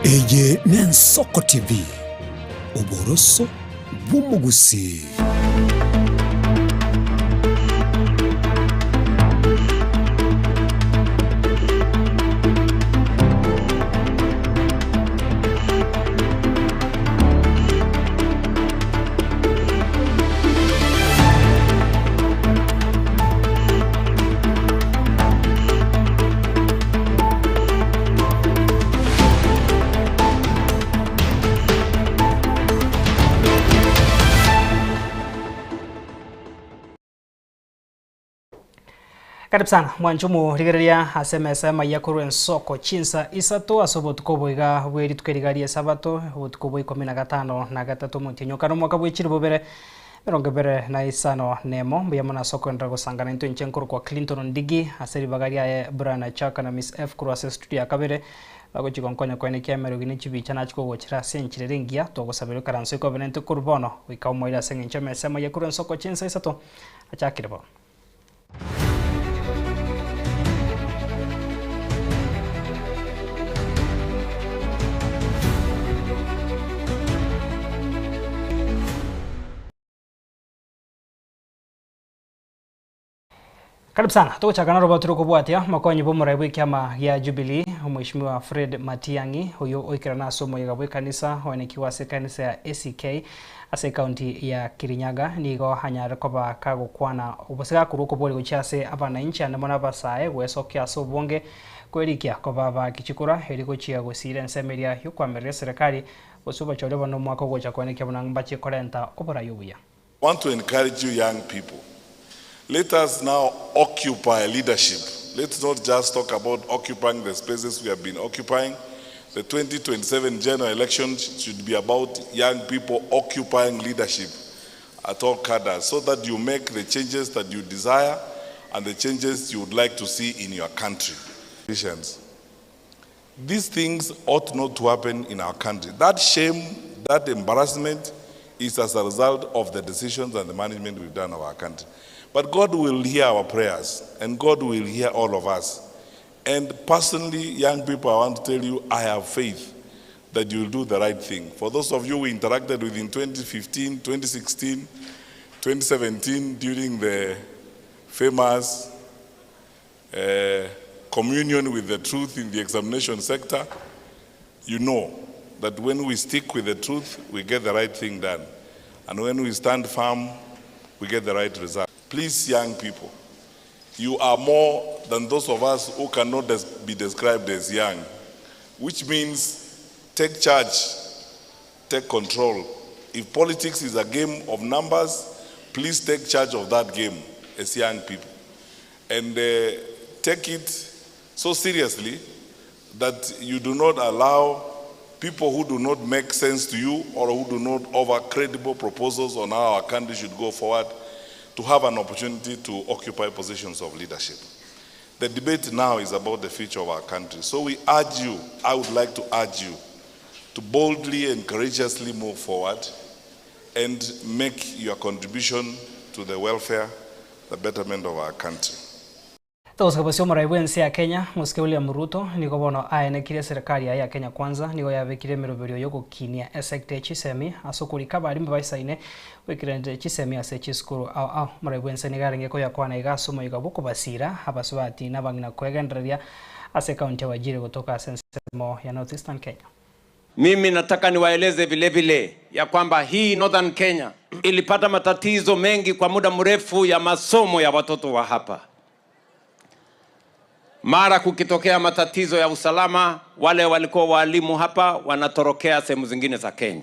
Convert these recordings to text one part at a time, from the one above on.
Eye n'Ensoko TV oboroso bw'umugusi. Karibu sana mwanchumu rigereria asemesema yakuru Ensoko chinsa isato asobotuko boiga bweri tukerigaria sabato obutuko boi 15 na gatatu mutinyo karo mwaka bwechiri bobere beronge bere na isano nemo biyamana soko ndra gusangana into nchenkuru kwa Clinton Ndigi aseri bagaria ya Brana Chaka na Miss F kurwase studio akabere bago chikonkonya kwa nekia merugini chibicha na chiko gochira senchire ringia to gusabiro karanso ko benente kurbono wika moira sengenche mesema yakuru Ensoko chinsa isato achakirebo. Karibu sana. Tukuchakana robo turuko bwatia makonyi bomuraibu kiama ya Jubilee Mheshimiwa Fred Matiang'i huyo oikira na somo ya kanisa wanekiwa kanisa ya ACK ase county ya Kirinyaga nigo hanyare koba kago kwana ubasiga kuruko boli guchase abana inchi andamona basae wesokia so bonge kwerikia koba ba kichikura heliko chia gusire nsemeria yo kwamerera serikali bosuba chole bono mwako gocha kwanekia bonangbache korenta obora yubuya. Want to encourage you young people. Let us now occupy leadership. Let's not just talk about occupying the spaces we have been occupying. The 2027 general elections should be about young people occupying leadership at all cadres so that you make the changes that you desire and the changes you would like to see in your country. These things ought not to happen in our country. That shame, that embarrassment is as a result of the decisions and the management we've done of our country. But God will hear our prayers, and God will hear all of us. And personally, young people, I want to tell you, I have faith that you will do the right thing. For those of you who interacted with in 2015, 2016, 2017, during the famous communion with the truth in the examination sector, you know that when we stick with the truth, we get the right thing done. And when we stand firm, we get the right result. Please, young people, you are more than those of us who cannot be described as young, which means take charge, take control. If politics is a game of numbers, please take charge of that game as young people. And take it so seriously that you do not allow people who do not make sense to you or who do not offer credible proposals on how our country should go forward to have an opportunity to occupy positions of leadership. The debate now is about the future of our country. So we urge you, I would like to urge you, to boldly and courageously move forward and make your contribution to the welfare, the betterment of our country. Todos kabasio maraiwense ya Kenya Muske William Ruto niko bono aenekire serikali ya Kenya kwanza niko yabekire miroberio yoko kinia esekte chisemi asokuri kabari mbaisaine wekirende chisemi ase chiskuru au maraiwense nigarenge ko yakwana igasomo igaboko basira abaswati nabangina kwegenderia ase county wajire kutoka sensemo ya North Eastern Kenya. Mimi nataka niwaeleze vile vile ya kwamba hii Northern Kenya ilipata matatizo mengi kwa muda mrefu ya masomo ya watoto wa hapa. Mara kukitokea matatizo ya usalama, wale walikuwa walimu hapa wanatorokea sehemu zingine za Kenya.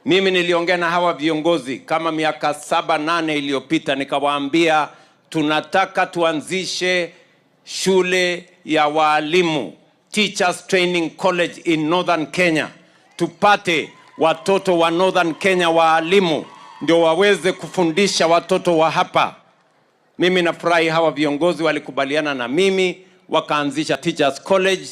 Mimi niliongea na hawa viongozi kama miaka 7-8 iliyopita, nikawaambia tunataka tuanzishe shule ya walimu, Teachers Training College in Northern Kenya. Tupate watoto wa Northern Kenya walimu ndio waweze kufundisha watoto wa hapa. Mimi nafurahi hawa viongozi walikubaliana na mimi wakaanzisha Teachers College,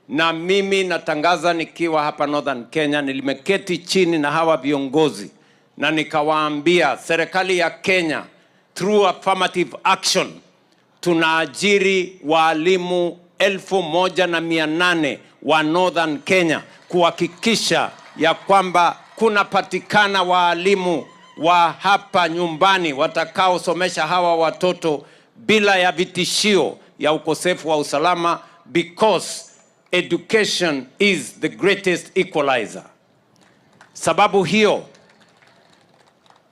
na mimi natangaza nikiwa hapa Northern Kenya nilimeketi chini na hawa viongozi na nikawaambia serikali ya Kenya through affirmative action tunaajiri walimu 1,800 wa Northern Kenya kuhakikisha ya kwamba kunapatikana walimu wa hapa nyumbani watakaosomesha hawa watoto bila ya vitishio ya ukosefu wa usalama, because education is the greatest equalizer. Sababu hiyo,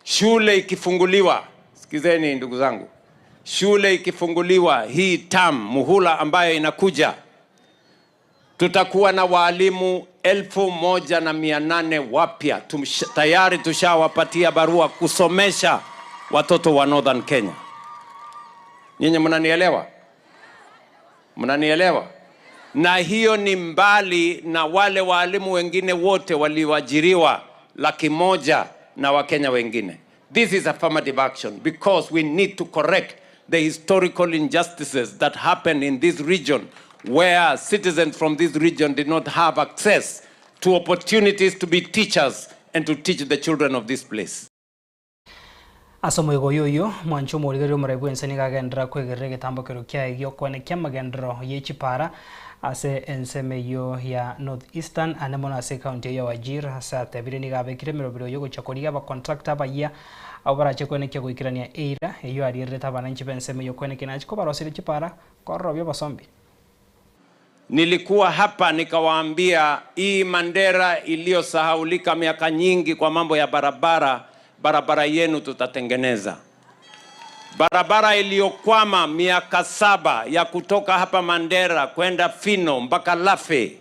shule ikifunguliwa, sikizeni ndugu zangu, shule ikifunguliwa hii term muhula ambayo inakuja, tutakuwa na walimu 1,800 wapya. Tayari tushawapatia barua kusomesha watoto wa Northern Kenya. Nyinyi mnanielewa? Mnanielewa? Na hiyo ni mbali na wale walimu wengine wote walioajiriwa 100,000 na Wakenya wengine. This is affirmative action because we need to correct the historical injustices that happened in this region, where citizens from this region did not have access to opportunities to be teachers and to teach the children of this place. Asomo yoyo mwancho murigerio muraibu ensani gagendera kwegerera gitambo kero kya igyo kwane kya magendero yechipara ase enseme yo ya North Eastern anemona ase county ya Wajir asa tabire ni gabe kiremero biro yo gochakoriga ba contractor baya abara chekone kya goikirania eira eyo arireta bananchi benseme yo kwane kinachiko barosire chipara korobyo basombi. Nilikuwa hapa nikawaambia hii Mandera iliyosahaulika miaka nyingi kwa mambo ya barabara yenu tutatengeneza. Barabara iliyokwama miaka 7 ya kutoka hapa Mandera kwenda Fino mpaka Lafe,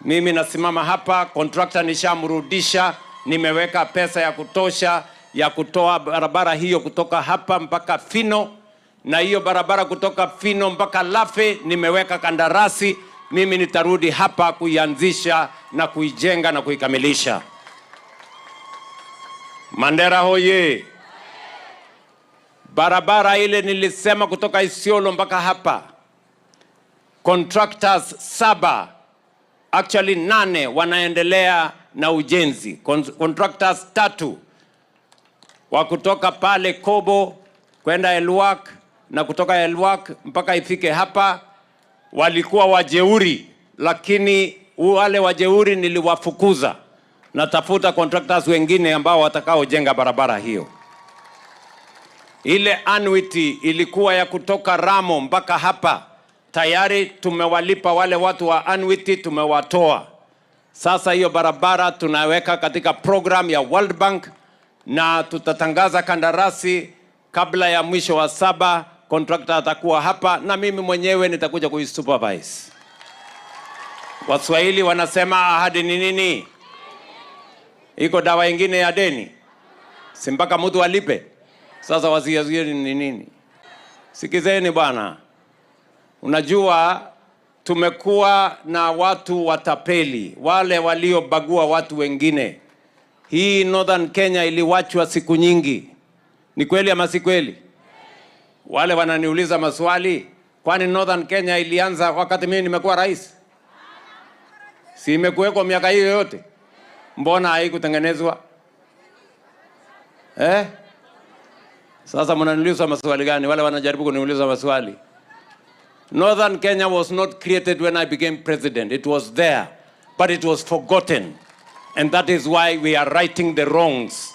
mimi nasimama hapa, contractor nishamrudisha, nimeweka pesa ya kutosha ya kutoa barabara hiyo kutoka hapa mpaka Fino, na hiyo barabara kutoka Fino mpaka Lafe nimeweka kandarasi. Mimi nitarudi hapa kuianzisha na kuijenga na kuikamilisha. Mandera hoye! Barabara ile nilisema kutoka Isiolo mpaka hapa, contractors 7, actually 8 wanaendelea na ujenzi. Contractors 3 wa kutoka pale Kobo kwenda Elwak na kutoka Elwak mpaka ifike hapa walikuwa wajeuri, lakini wale wajeuri niliwafukuza. Natafuta contractors wengine ambao watakaojenga barabara hiyo. Ile annuity ilikuwa ya kutoka Ramo mpaka hapa, tayari tumewalipa wale watu wa annuity, tumewatoa. Sasa hiyo barabara tunaweka katika program ya World Bank na tutatangaza kandarasi kabla ya mwisho wa 7. Contractor atakuwa hapa na mimi mwenyewe nitakuja kuisupervise. Waswahili wanasema ahadi ni nini? Iko dawa ingine ya deni? Si mpaka mtu alipe. Sasa wasiazie ni nini? Sikizeni bwana. Unajua tumekuwa na watu watapeli, wale waliobagua watu wengine. Hii Northern Kenya iliwachwa siku nyingi. Ni kweli ama si kweli? Wale wananiuliza maswali, kwani Northern Kenya ilianza wakati mimi nimekuwa rais? Si imekuweko miaka hiyo yote? Mbona haikutengenezwa? Sasa mnaniuliza maswali gani? Wale wanajaribu kuniuliza maswali. Northern Kenya was not created when I became president. It was there, but it was forgotten. And that is why we are righting the wrongs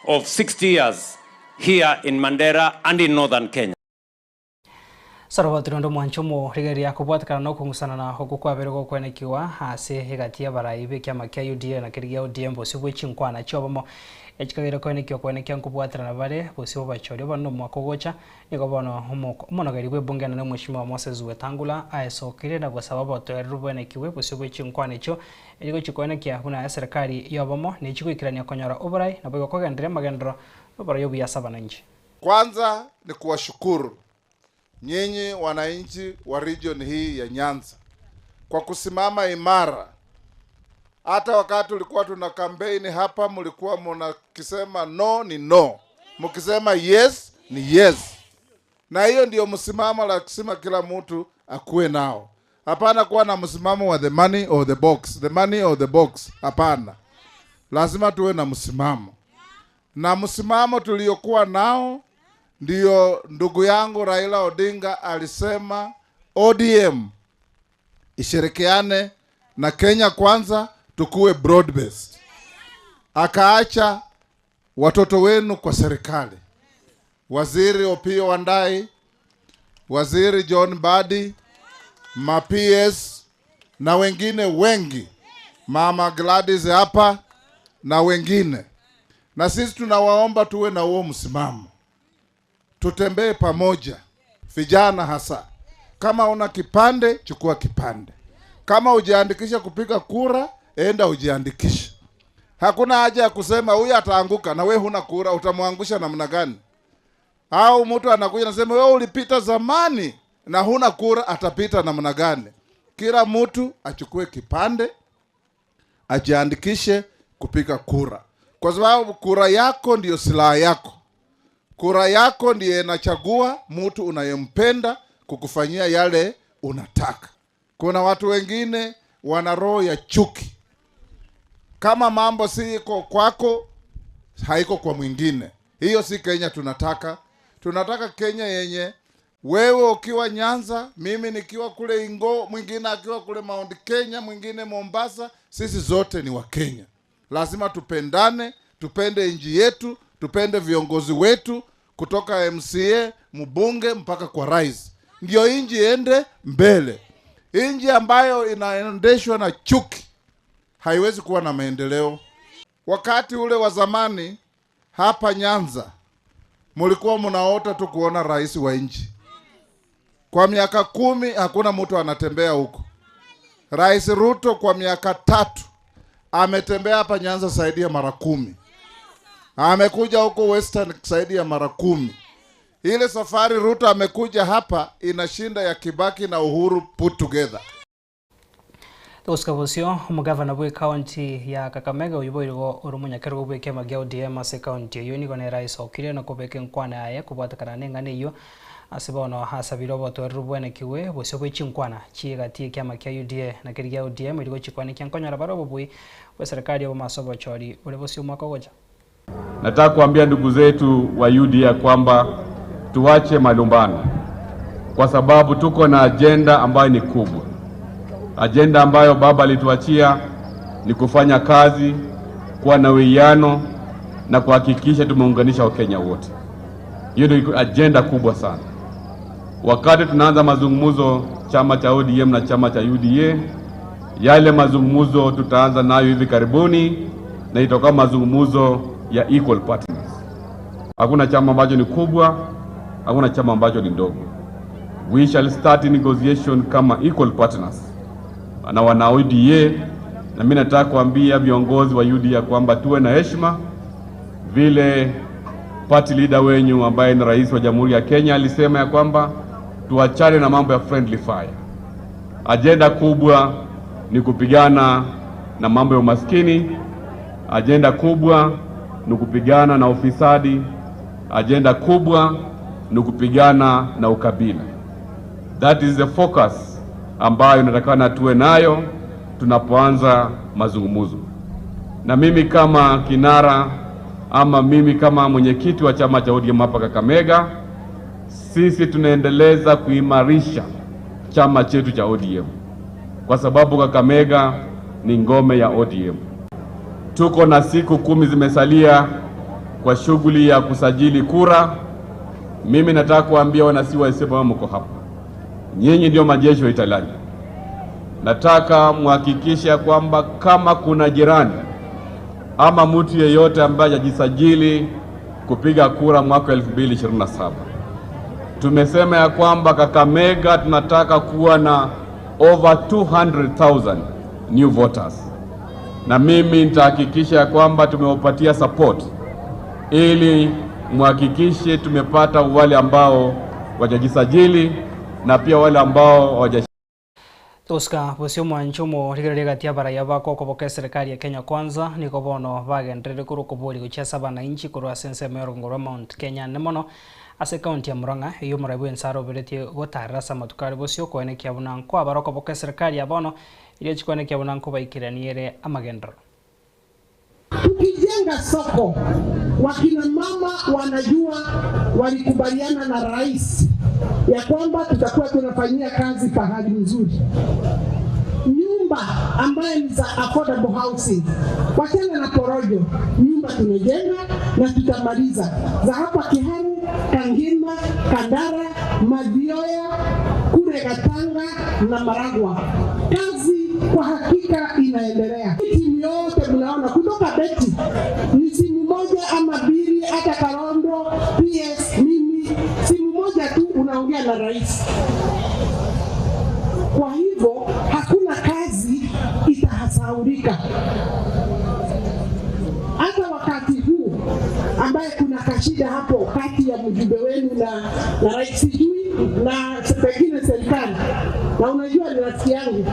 of 60 years here in Mandera and in Northern Kenya. Sarwatirondo mwanchomo rigeria kubwatikana no kungusana na hokukwa berego kwenekiwa ase hegatia baraibe kya makia UDA na kirigia ODM bosi bwechinkwana chobomo echikagera kwenekiwa kwenekia nkubwatirana bare bosi bachori bano mwakogocha niko bono umonogari bwe bungana na mweshima Moses Wetangula aesokire na kwa sababu otoeru bwenekiwe bosi bwechinkwana echo eriko chikwenekia huna serikali yobomo ni chikuikirania konyora oborai na bwe kogendere magendro bora yobu ya saba nje. Kwanza ni kuwashukuru nyinyi wananchi wa region hii ya Nyanza kwa kusimama imara. Hata wakati tulikuwa tuna campaign hapa, mlikuwa mnakisema no ni no, mkisema yes ni yes, na hiyo ndio msimamo la kusema kila mtu akuwe nao. Hapana kuwa na msimamo wa the money or the box, the money or the box. Hapana, lazima tuwe na msimamo, na msimamo tuliokuwa nao ndio ndugu yangu Raila Odinga alisema ODM ishirikiane na Kenya Kwanza tukuwe broad based. Akaacha watoto wenu kwa serikali. Waziri Opiyo Wandayi, Waziri John Mbadi, ma-PS na wengine wengi, Mama Gladys hapa na wengine. Na sisi tunawaomba tuwe na huo msimamo. Tutembee pamoja, vijana hasa. Kama una kipande, chukua kipande. Kama hujiandikisha kupiga kura, enda ujiandikishe. Hakuna haja ya kusema huyu ataanguka na wewe huna kura, utamwangusha namna gani? Au mtu anakuja anasema wewe ulipita zamani na huna kura, atapita namna gani? Kila mtu achukue kipande, ajiandikishe kupiga kura. Kwa sababu kura yako ndiyo silaha yako. Kura yako ndiye inachagua mtu unayempenda kukufanyia yale unataka. Kuna watu wengine wana roho ya chuki. Kama mambo si iko kwako, haiko kwa mwingine. Hiyo si Kenya tunataka. Tunataka Kenya yenye wewe ukiwa Nyanza, mimi nikiwa kule Ingo, mwingine akiwa kule Mount Kenya, mwingine Mombasa, sisi zote ni wa Kenya. Lazima tupendane, tupende nchi yetu, tupende viongozi wetu kutoka MCA, mbunge mpaka kwa rais. Ndio nchi ende mbele. Nchi ambayo inaendeshwa na chuki haiwezi kuwa na maendeleo. Wakati ule wa zamani hapa Nyanza mulikuwa mnaota tu kuona rais wa nchi. Kwa miaka 10 hakuna mtu anatembea huko. Rais Ruto kwa miaka 3 ametembea hapa Nyanza zaidi ya mara 10. Amekuja huko Western zaidi ya mara 10. Ile safari Ruto amekuja hapa inashinda ya Kibaki na Uhuru put together. Uskabusio mugavana bwe county ya Kakamega uyiboirwo urumunyakero bwe kema gya ODM ase county yo ni gone rais okire na kubeke nkwana aye kubwatakana nengane iyo asibono hasabiro botwerru bwene kiwe bose bwe chinkwana chigatie kema kya UDA na kirya ODM iligo chikwane kyankonyora baro bwe serikali ya masobo chori ule bose umwaka goja. Nataka kuambia ndugu zetu wa UDA kwamba tuache malumbano, kwa sababu tuko na agenda ambayo ni kubwa. Agenda ambayo baba alituachia ni kufanya kazi, kuwa na uwiano na kuhakikisha tumeunganisha Wakenya wote. Hiyo ndio agenda kubwa sana. Wakati tunaanza mazungumzo chama cha ODM na chama cha UDA, yale mazungumzo tutaanza nayo hivi karibuni na itakuwa mazungumzo ya equal partners. Hakuna chama ambacho ni kubwa, hakuna chama ambacho ni ndogo. We shall start negotiation kama equal partners na wana UDA, na mimi nataka kuambia viongozi wa UDA kwamba tuwe na heshima. Vile party leader wenyu ambaye ni rais wa Jamhuri ya Kenya alisema ya kwamba tuachane na mambo ya friendly fire. Agenda kubwa ni kupigana na mambo ya umaskini. Agenda kubwa ni kupigana na ufisadi. Agenda kubwa ni kupigana na ukabila. That is the focus ambayo natakana tuwe nayo tunapoanza mazungumzo. Na mimi kama kinara ama mimi kama mwenyekiti wa chama cha ODM hapa Kakamega, sisi tunaendeleza kuimarisha chama chetu cha ODM, kwa sababu Kakamega ni ngome ya ODM. Tuko na siku 10 zimesalia kwa shughuli ya kusajili kura. Mimi nataka kuambia wanasiwa isema mko hapa, nyinyi ndio majeshi wa Italiani. Nataka muhakikisha kwamba kama kuna jirani ama mtu yeyote ambaye hajisajili kupiga kura mwaka 2027, tumesema ya kwamba Kakamega tunataka kuwa na over 200,000 new voters. Na mimi nitahakikisha kwamba tumewapatia support ili muhakikishe tumepata wale ambao wajajisajili na pia wale ambao hawajasajili. Toska bosio mwanchumo rigerega tia baraya bako koboke serikali ya Kenya Kwanza niko bono bagendere kuru koboli guchesa bana inchi kuru asense merongoro Mount Kenya nemono ase county ya Murang'a iyo murabu ensaro bereti gotarasa matukari bosio kwene kyabuna nko abaroko boke serikali ya bono ile chikwane kyabuna nko baikiraniere amagendro. Tukijenga soko, wakina mama wanajua walikubaliana na rais ya kwamba tutakuwa tunafanyia kazi pahali nzuri. nyumba ambayo ni za affordable housing. Wachana na porojo, nyumba tumejenga na tutamaliza. Za hapa Kiharu, Kangima, Kandara, Madioya, kule Gatanga na Maragwa. Kazi kwa hakika inaendelea. Timu yote mnaona kutoka Beti ni simu moja ama mbili, hata Karondo, PS, mimi simu moja tu unaongea na rais. Kwa hivyo hakuna kazi itahasaurika. Hata wakati huu ambaye kuna kashida hapo kati ya mjumbe wenu na rais sijui na pengine serikali, na unajua ni rafiki yangu,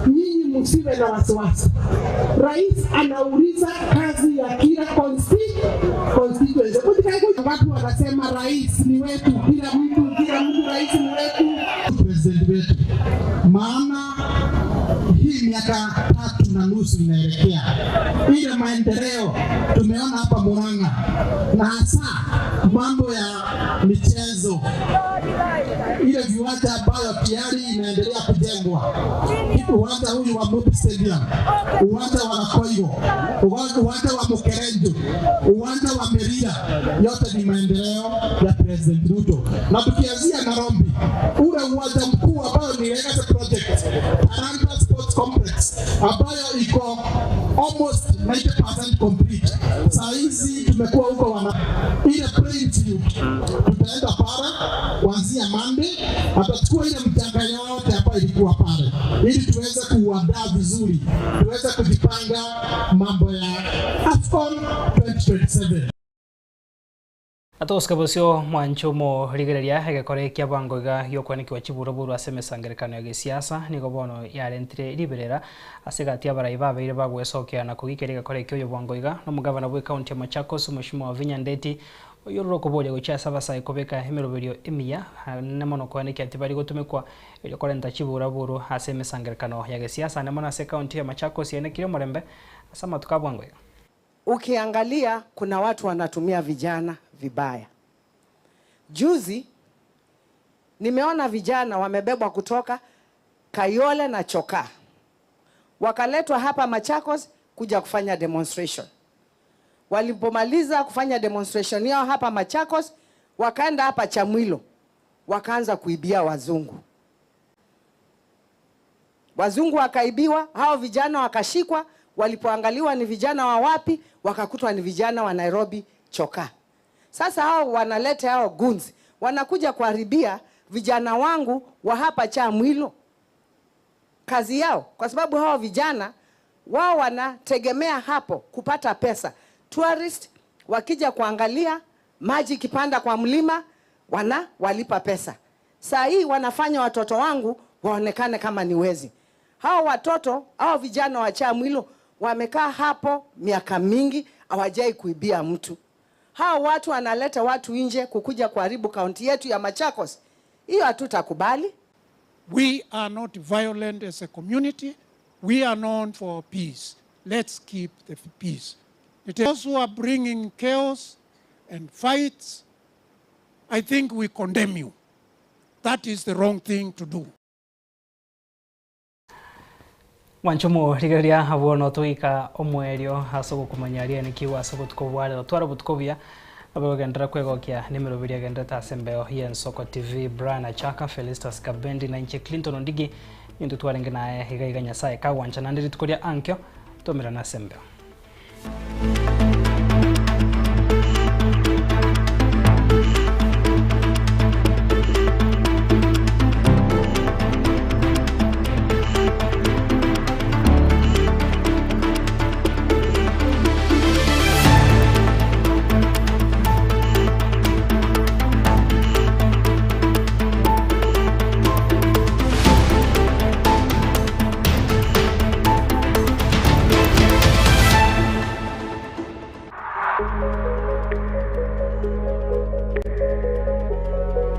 nyinyi msiwe na wasiwasi. Rais anauliza kazi ya kila constituency. Watu wanasema rais ni wetu, kila mtu rais ni wetu, president wetu. Maana hii miaka 3.5 inaelekea, ile maendeleo tumeona hapa Murang'a, na hasa mambo ya michezo, ile viwanja ambayo tayari inaendelea kujengwa, uwanja huyu wa Mobi Stadium, uwanja wa Koigo, uwanja wa Mukerenjo, uwanja wa Merida, yote ni maendeleo ya President Ruto. Na tukianzia Nairobi, ule uwanja mkuu ambao ni legacy project, Talanta Sports Complex, ambayo iko almost 90% complete. Saa hizi tumekuwa huko ile playing field, tutaenda pale kuanzia Monday, atachukua ile mchanga yote ambayo ilikuwa pale, ili tuweze kuandaa vizuri, tuweze kujipanga mambo ya AFCON 2027. Atoska bosio mwanchomo rigereria egekore kia bangoiga yokwaniki wa Chiburaburu asemesangerekano ya gisiasa nigo bono yarentire riberera asegati abaraiba beire bagwesokea na kugikeriga kore kyo bangoiga no mugavana bwe county ya Machakos Mheshimiwa Wavinya Ndeti oyororo koboria gocha sabasa ikobeka emeroberio emia nemono kwaniki atibari gotumekwa ile korenta Chiburaburu asemesangerekano ya gisiasa nemono ase county ya Machakos yenekire morembe asama tukabwangoiga. Ukiangalia kuna watu wanatumia vijana vibaya. Juzi nimeona vijana wamebebwa kutoka Kayole na Choka, wakaletwa hapa Machakos kuja kufanya demonstration. Walipomaliza kufanya demonstration yao hapa Machakos, wakaenda hapa Chamwilo, wakaanza kuibia wazungu. Wazungu wakaibiwa, hao vijana wakashikwa. Walipoangaliwa ni vijana wa wapi, wakakutwa ni vijana wa Nairobi Choka. Sasa hao wanaleta hao guns, wanakuja kuharibia vijana wangu wa hapa Chamwilo kazi yao, kwa sababu hao vijana wao wanategemea hapo kupata pesa. Tourist wakija kuangalia maji kipanda kwa mlima, walipa pesa. Saa hii wanafanya watoto wangu waonekane kama ni wezi. Hao watoto, hao vijana wa Chamwilo wamekaa hapo miaka mingi, hawajai kuibia mtu. Hao watu wanaleta watu nje kukuja kuharibu kaunti yetu ya Machakos. Hiyo hatutakubali. We are not violent as a community. We are known for peace. Let's keep the peace. Those who are bringing chaos and fights, I think we condemn you. That is the wrong thing to do. Wanchomo rigeria abono tuika omwerio hasogo kumanyaria nikiwa asogo tukobwale twara butukobia abagendera kwegokia nimero biria gendeta sembeo yen Soko TV Brian Chaka Felistas Kabendi na Inche Clinton Ondigi indu twarenge naye higa nyasaye ka wancha nandiri tukoria ankyo tomera na sembeo.